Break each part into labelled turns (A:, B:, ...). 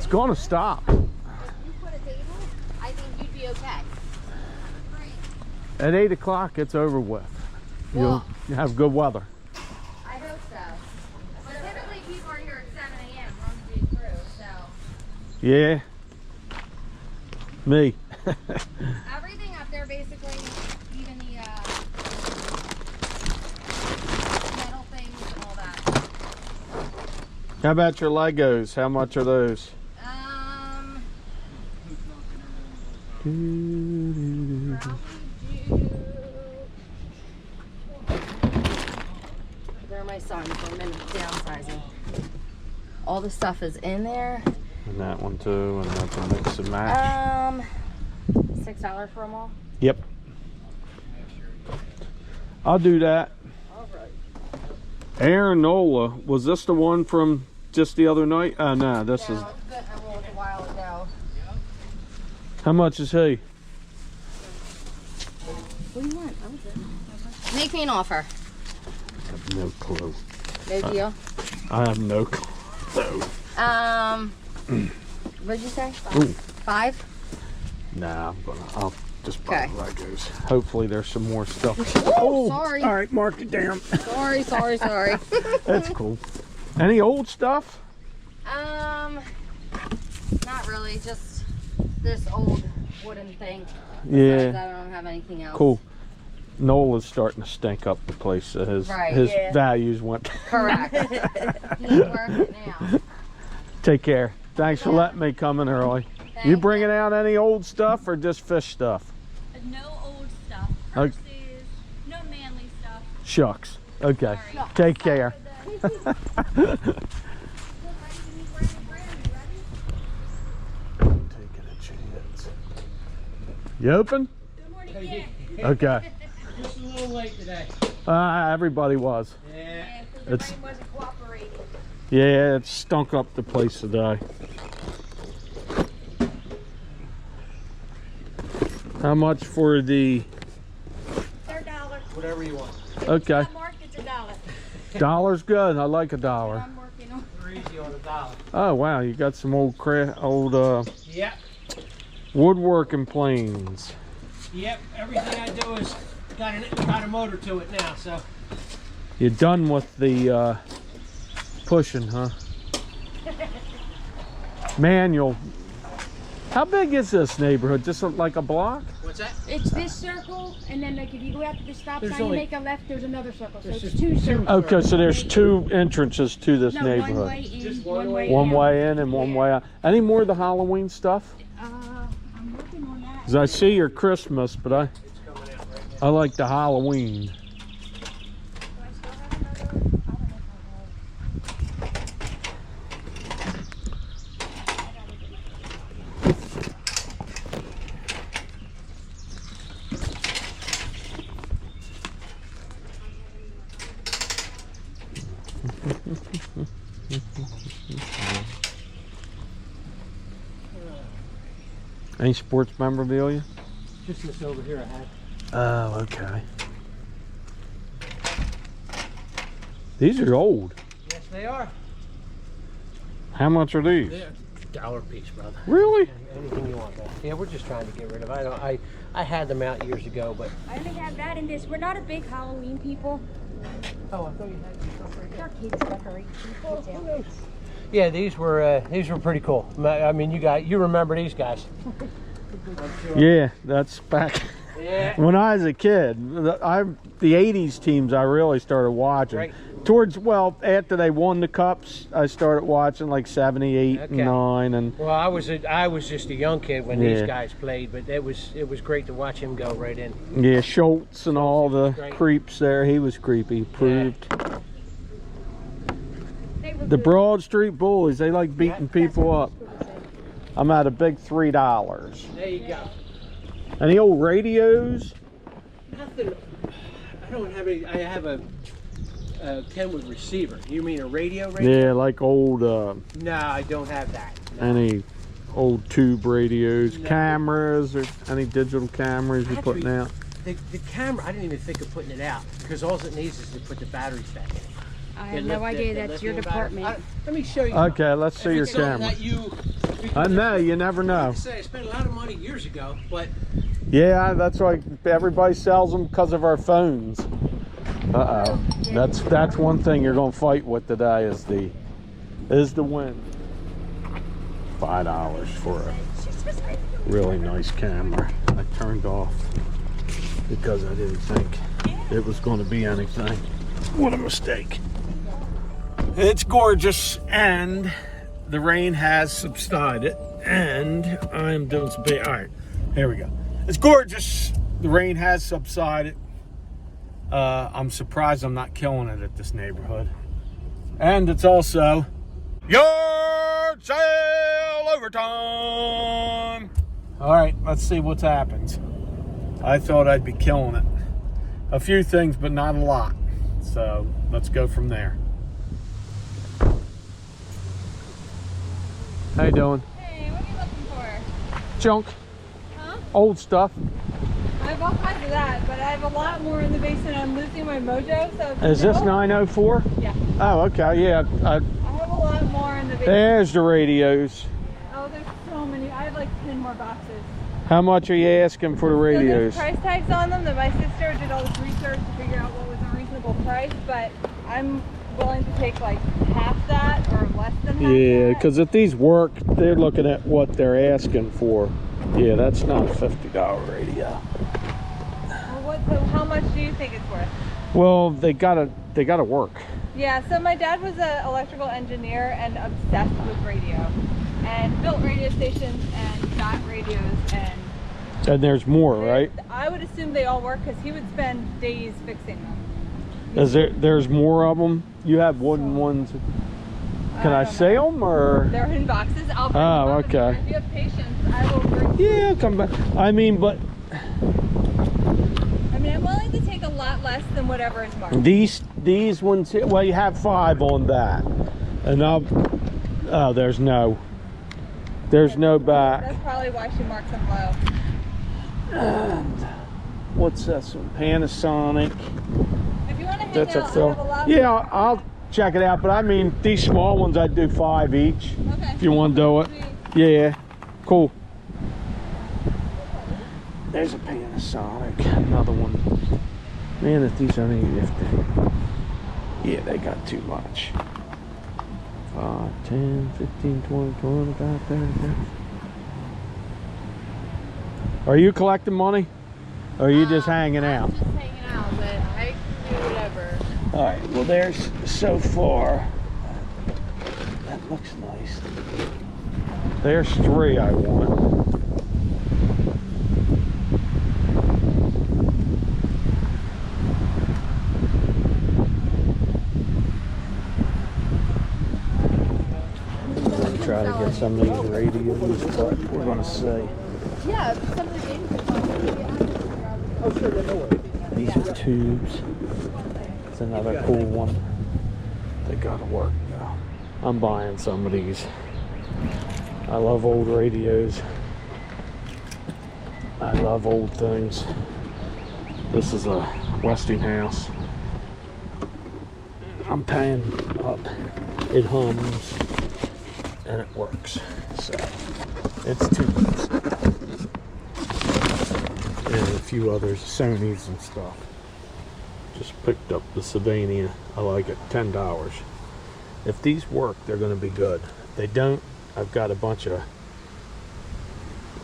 A: It's gonna stop.
B: If you put a table, I think you'd be okay.
A: At 8 o'clock, it's over with. You'll have good weather.
B: I hope so. But typically people are here at 7 a.m. runs the crew, so.
A: Yeah. Me.
B: Everything up there basically, even the metal things and all that.
A: How about your Legos? How much are those?
B: Probably they're my son, so I'm downsizing. All the stuff is in there.
A: And that one too, and that's a mix and match.
B: $6 for them all.
A: Yep. I'll do that.
B: All right.
A: Aaron Nola, was this the one from just the other night? No, this is.
B: I rolled a while ago.
A: How much is he?
B: What do you want? Make me an offer.
A: I have no clue.
B: No deal.
A: I have no clue.
B: What'd you say?
A: Ooh.
B: 5?
A: Nah, I'll just buy
B: Okay.
A: Legos. Hopefully there's some more stuff.
B: Oh, sorry.
A: All right, mark it down.
B: Sorry.
A: That's cool. Any old stuff?
B: Not really. Just this old wooden thing.
A: Yeah.
B: Besides, I don't have anything else.
A: Cool. Nola's starting to stink up the place. So his values went.
B: Correct. He ain't worth it now.
A: Take care. Thanks for letting me come in early. You bringing out any old stuff or just fish stuff?
C: No old stuff. Purses, no manly stuff.
A: Shucks. Okay.
C: Sorry.
A: Take care. Taking a chance. You open?
C: Good morning, yeah.
A: Okay.
D: Just a little late today.
A: Everybody was.
D: Yeah.
A: It's,
C: Rain wasn't cooperating.
A: yeah, it stunk up the place today. How much for the?
C: They're $1.
D: Whatever you want.
A: Okay.
C: Not marked, it's $1.
A: Dollar's good. I like a dollar.
C: I'm working on.
D: We're easy on $1.
A: Oh wow, you got some old
D: Yep.
A: woodworking planes.
D: Yep. Everything I do is got a motor to it now. So
A: You're done with the pushing, huh? Manual. How big is this neighborhood? Just like a block?
D: what's that?
E: It's this circle, and then like if you go out to the stop
D: There's
E: sign, you
D: only-
E: make a left, there's another circle. So
D: There's
E: it's
D: just
E: 2 circles.
A: Okay, so there's 2 entrances to this
E: No, one
A: neighborhood.
E: way in,
D: Just
E: one
D: one
E: way
D: way
A: One
E: out.
A: way in and one way out. Any more of the Halloween stuff?
E: I'm working on that.
A: 'Cause I see your Christmas, but
D: It's coming out right now.
A: I like the Halloween.
E: Do I still have another? I don't know if I have.
A: Any sports memorabilia?
D: Just this over here I had.
A: Oh, okay. These are old.
D: Yes, they are.
A: How much are these?
D: They're $1 piece, brother.
A: Really?
D: Anything you want, man. Yeah, we're just trying to get rid of. I had them out years ago, but.
E: I only have that and this. We're not a big Halloween people.
D: Oh, I thought you had some stuff right there.
E: Our kids decorate. Kids out.
D: Yeah, these were pretty cool. I mean, you remember these guys? I'm sure.
A: Yeah, that's back
D: Yeah.
A: when I was a kid. The 80s teams I really started watching.
D: Right.
A: After they won the cups, I started watching like 78
D: Okay.
A: and 9 and
D: Well, I was just a young kid when
A: Yeah.
D: these guys played, but it was great to watch him go right in.
A: yeah, Schultz and all the
D: Right.
A: creeps there. He was creepy, proved.
E: They were
A: The
E: good.
A: Broad Street Bullies, they like beating
D: Yeah.
A: people up. I'm at a big $3.
D: There you go.
A: Any old radios?
D: Nothing. I don't have any. I have a Kenwood receiver. You mean a radio?
A: Yeah, like old
D: No, I don't have that. No.
A: any old tube radios,
D: No.
A: cameras, or any digital cameras you're putting
D: Actually,
A: out?
D: The camera, I didn't even think of putting it out because all it needs is to put the batteries back in.
E: I have no idea. That's your department.
D: Let me show you.
A: Okay, let's see
D: If
A: your
D: it's something
A: camera.
D: that you
A: I know, you never know.
D: Like I say, I spent a lot of money years ago, but
A: Yeah, that's why everybody sells them because of our phones. Uh-oh. That's one thing you're gonna fight with today is the wind. $5 for a really nice camera. I turned off because I didn't think it was going to be anything. What a mistake. It's gorgeous and the rain has subsided and I'm doing some all right, here we go. It's gorgeous. The rain has subsided. I'm surprised I'm not killing it at this neighborhood. And it's also yard sale overtime. All right, let's see what's happened. I thought I'd be killing it. A few things, but not a lot. So let's go from there. How you doing?
E: Hey, what are you looking for?
A: Junk.
E: Huh?
A: Old stuff.
E: I have all kinds of that, but I have a lot more in the basement. I'm losing my mojo, so...
A: Is this 904?
E: Yeah.
A: Oh, okay, yeah.
E: I have a lot more in the basement.
A: There's the radios.
E: Oh, there's so many. I have like 10 more boxes.
A: How much are you asking for the
E: So
A: radios?
E: there's price tags on them that my sister did all this research to figure out what was a reasonable price, but I'm willing to take like half that or less than half
A: Yeah,
E: that.
A: because if these work, they're looking at what they're asking for. Yeah, that's not a $50 radio.
E: Well, so how much do you think it's worth?
A: Well, they gotta work.
E: Yeah, so my dad was an electrical engineer and obsessed with radio, and built radio stations and got radios, and
A: And there's more, right?
E: I would assume they all work because he would spend days fixing them.
A: There's more of them? You have wooden ones. Can I
E: don't
A: see
E: know.
A: them or?
E: They're in boxes. I'll bring
A: Oh,
E: them over
A: okay.
E: here. If you have patience, I will bring.
A: Yeah, come back. I mean, but
E: I mean, I'm willing to take a lot less than whatever is marked.
A: these ones here, well, you have 5 on that. And oh, there's no back.
E: That's probably why she marks them low.
A: And what's this one? Panasonic.
E: If you want to hang
A: That's a
E: out, I
A: fill.
E: have a lot.
A: Yeah, I'll check it out. But I mean, these small ones, I'd do 5 each.
E: Okay.
A: If you want to do it. Yeah, cool. There's a Panasonic. Another one. Man, if these only 50. Yeah, they got too much. 5, 10, 15, 20, 25, 30, 30. Are you collecting money? Or are you just hanging out?
B: I'm just hanging out, but I can do whatever.
A: All right, well, there's so far. That looks nice. There's 3 I want. I'm gonna try to get some of these radios, but we're gonna see.
B: Yeah, some of the games are fun.
A: These are tubes. It's another cool one. They gotta work though. I'm buying some of these. I love old radios. I love old things. This is a Westinghouse. I'm paying up. It hums and it works. So it's tubes. And a few others, Sony's and stuff. Just picked up the Sylvania. I like it. $10. If these work, they're going to be good. If they don't, I've got a bunch of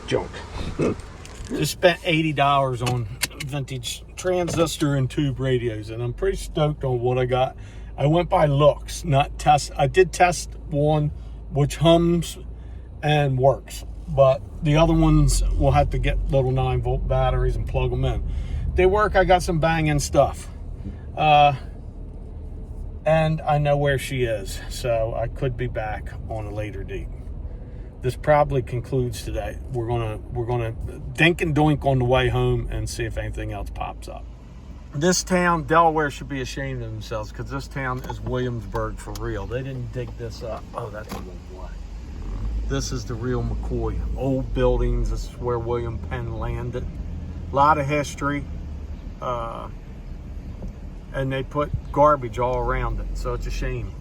A: junk. Just spent $80 on vintage transistor and tube radios, and I'm pretty stoked on what I got. I went by looks, not test. I did test one which hums and works, but the other ones will have to get little 9-volt batteries and plug them in. They work. I got some banging stuff. And I know where she is, so I could be back on a later date. This probably concludes today. We're gonna dink and doink on the way home and see if anything else pops up. This town, Delaware, should be ashamed of themselves because this town is Williamsburg for real. They didn't dig this up. Oh, that's a long way. This is the real McCoy. Old buildings. This is where William Penn landed. A lot of history. And they put garbage all around it, so it's a shame.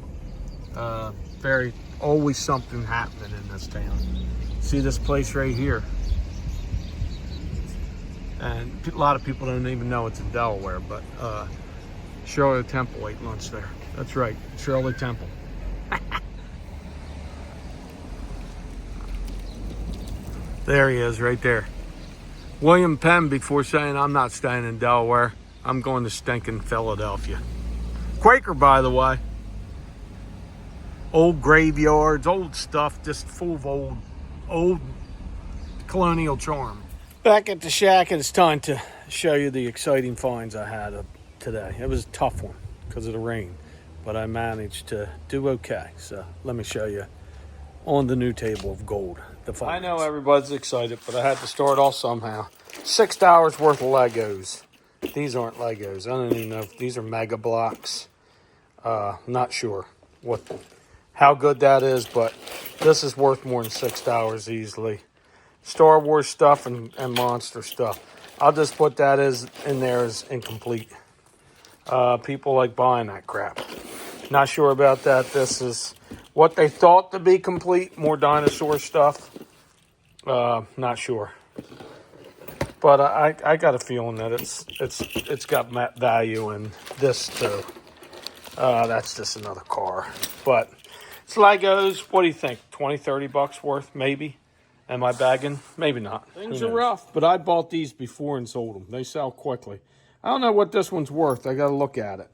A: Very always something happening in this town. See this place right here? And a lot of people don't even know it's in Delaware, but Shirley Temple ate lunch there. That's right, Shirley Temple. There he is, right there. William Penn, before saying, I'm not staying in Delaware, I'm going to stinking Philadelphia. Quaker, by the way. Old graveyards, old stuff, just full of old colonial charm. Back at the shack, and it's time to show you the exciting finds I had today. It was a tough one because of the rain, but I managed to do okay. So let me show you on the new table of gold. I know everybody's excited, but I had to start off somehow. $6 worth of Legos. These aren't Legos. I don't even know if these are Mega Blocks. Not sure how good that is, but this is worth more than $6 easily. Star Wars stuff and monster stuff. I'll just put that in there as incomplete. People like buying that crap. Not sure about that. This is what they thought to be complete. More dinosaur stuff. Not sure. But I got a feeling that it's got value in this too. That's just another car. But it's Legos. What do you think? 20, 30 bucks worth, maybe? Am I bagging? Maybe not. Things are rough, but I bought these before and sold them. They sell quickly. I don't know what this one's worth. I got to look at it.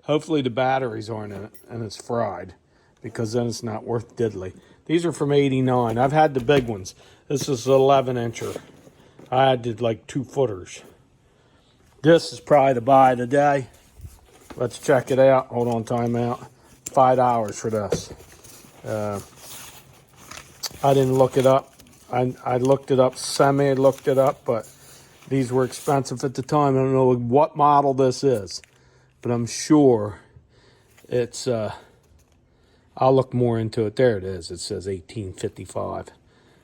A: Hopefully the batteries aren't in it and it's fried, because then it's not worth diddly. These are from '89. I've had the big ones. This is an 11-incher. I did like 2 footers. This is probably the buy of the day. Let's check it out. Hold on, time out. $5 for this. I didn't look it up. I looked it up, looked it up, but these were expensive at the time. I don't know what model this is, but I'm sure it's, I'll look more into it. There it is. It says 1855.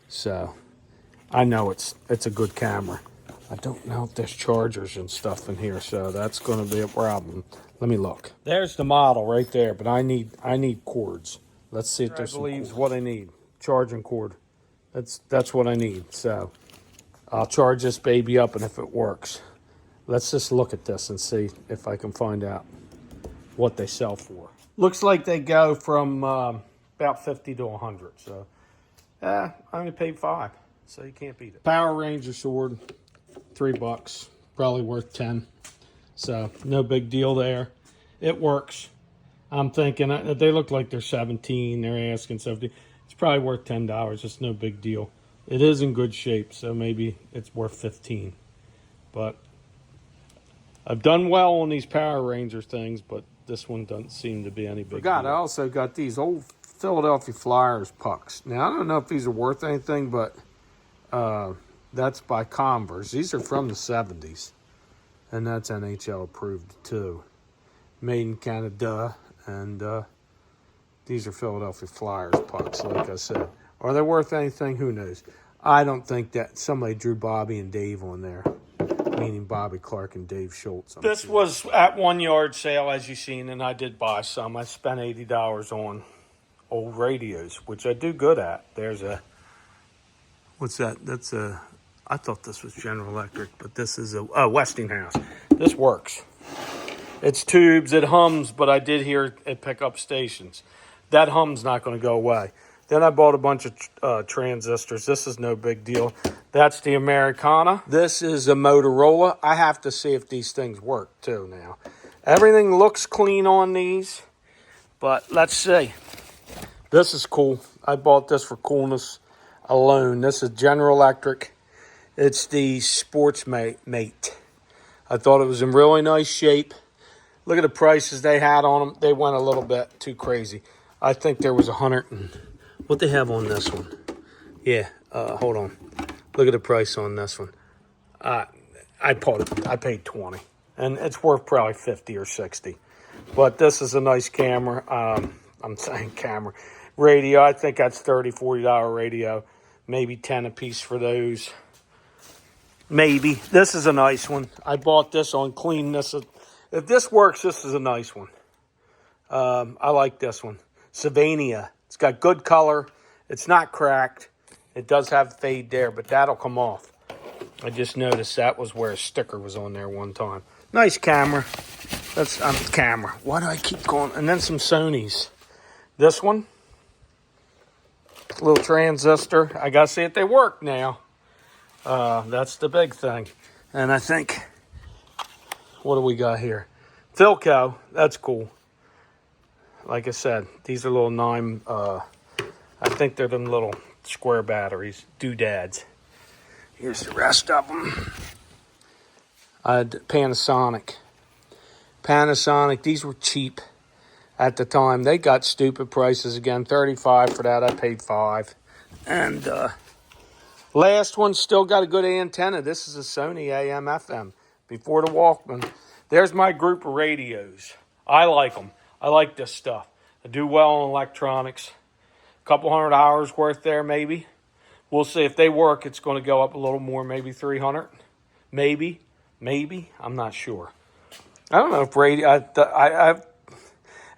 A: So I know it's a good camera. I don't know if there's chargers and stuff in here, so that's going to be a problem. Let me look. There's the model right there, but I need cords. Let's see if there's what I need. Charging cord. That's what I need. So I'll charge this baby up, and if it works, let's just look at this and see if I can find out what they sell for. Looks like they go from about 50 to 100. So I only paid $5, so you can't beat it. Power Ranger sword, $3, probably worth 10. So no big deal there. It works. I'm thinking they look like they're 17. They're asking 17. It's probably worth $10. It's no big deal. It is in good shape, so maybe it's worth 15. But I've done well on these Power Ranger things, but this one doesn't seem to be any big deal. I also got these old Philadelphia Flyers pucks. Now, I don't know if these are worth anything, but that's by Converse. These are from the 70s, and that's NHL approved too. Made in Canada, and these are Philadelphia Flyers pucks, like I said. Are they worth anything? Who knows? I don't think that somebody drew Bobby and Dave on there, meaning Bobby Clark and Dave Schultz. This was at 1 yard sale, as you've seen, and I did buy some. I spent $80 on old radios, which I do good at. There's a, what's that? That's a, I thought this was General Electric, but this is a Westinghouse. This works. It's tubes, it hums, but I did hear it pick up stations. That hum's not going to go away. Then I bought a bunch of transistors. This is no big deal. That's the Americana. This is a Motorola. I have to see if these things work too now. Everything looks clean on these, but let's see. This is cool. I bought this for coolness alone. This is General Electric. It's the Sportsmate. I thought it was in really nice shape. Look at the prices they had on them. They went a little bit too crazy. I think there was 100 and... What they have on this one? Yeah, hold on. Look at the price on this one. I paid 20, and it's worth probably 50 or 60. But this is a nice camera. I'm saying camera. Radio, I think that's $30, $40 radio. Maybe 10 a piece for those. Maybe. This is a nice one. I bought this on clean. If this works, this is a nice one. I like this one. Sylvania. It's got good color. It's not cracked. It does have fade there, but that'll come off. I just noticed that was where a sticker was on there one time. Nice camera. That's camera. Why do I keep going? And then some Sonys. This one, little transistor. I gotta see if they work now. That's the big thing. And I think, what do we got here? Philco. That's cool. Like I said, these are little 9. I think they're them little square batteries, doodads. Here's the rest of them. Panasonic. These were cheap at the time. They got stupid prices again. $35 for that. I paid $5. And last one still got a good antenna. This is a Sony AM/FM before the Walkman. There's my group of radios. I like them. I like this stuff. I do well on electronics. A couple $100 worth there, maybe. We'll see if they work. It's going to go up a little more, maybe 300. Maybe. I'm not sure. I don't know if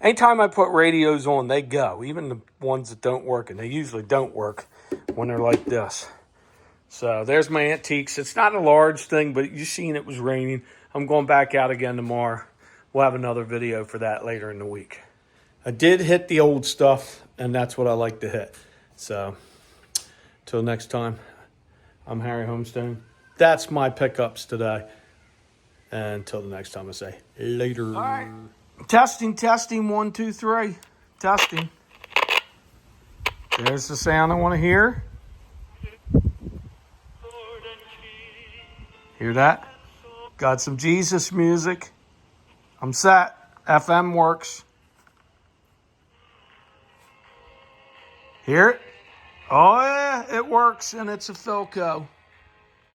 A: anytime I put radios on, they go. Even the ones that don't work, and they usually don't work when they're like this. So there's my antiques. It's not a large thing, but you've seen it was raining. I'm going back out again tomorrow. We'll have another video for that later in the week. I did hit the old stuff, and that's what I like to hit. So, till next time, I'm Harry Homestone. That's my pickups today. And until the next time, I say later. All right. Testing. 1, 2, 3. Testing. There's the sound I want to hear. Hear that? Got some Jesus music. I'm set. FM works. Hear it? Oh, yeah, it works, and it's a Philco.